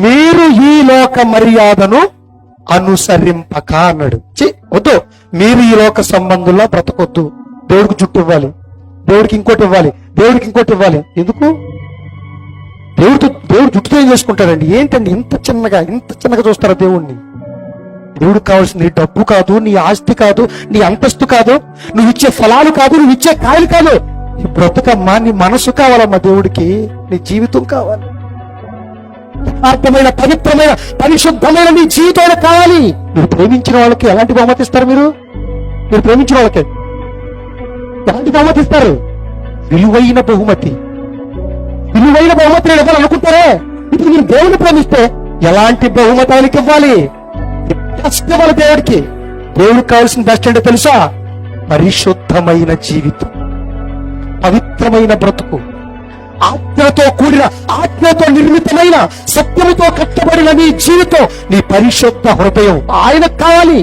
మీరు ఈ లోక మర్యాదను అనుసరింపక అన్నాడు. వద్దు, మీరు ఈ లోక సంబంధంలో బ్రతకొద్దు. దేవుడికి జుట్టు ఇవ్వాలి, దేవుడికి ఇంకోటి ఇవ్వాలి, దేవుడికి ఇంకోటి ఇవ్వాలి. ఎందుకు? దేవుడు జుట్టుతో ఏం చేసుకుంటాడండి? ఏంటండి ఇంత చిన్నగా చూస్తారా దేవుణ్ణి? దేవుడికి కావాల్సింది నీ డబ్బు కాదు, నీ ఆస్తి కాదు, నీ అంతస్తు కాదు, నువ్వు ఇచ్చే ఫలాలు కాదు, నువ్వు ఇచ్చే కాయలు కాదు. నీ బ్రతుకమ్మా, నీ మనసు కావాలమ్మా దేవుడికి. నీ జీవితం కావాలి, యథార్థమైన, పవిత్రమైన, పరిశుద్ధమైన నీ జీవితం కావాలి. మీరు ప్రేమించిన వాళ్ళకి ఎలాంటి బహుమతి ఇస్తారు? మీరు ప్రేమించిన వాళ్ళకి ఎలాంటి బహుమతి ఇస్తారు? విలువైన బహుమతి నేను ఇవ్వాలనుకుంటారే. ఇప్పుడు మీరు దేవుని ప్రేమిస్తే ఎలాంటి బహుమతి ఆయనకి ఇవ్వాలి? బెస్ట్ ఇవ్వాలి దేవుడికి. దేవుడికి కావాల్సిన బెస్ట్ అంటే తెలుసా? పరిశుద్ధమైన జీవితం, పవిత్రమైన బ్రతుకు, ఆజ్ఞతో కూడిన, ఆజ్ఞతో నిర్మితమైన, సత్యముతో కట్టబడిన నీ జీవితం, నీ పరిశుద్ధ హృదయం ఆయనకు కావాలి.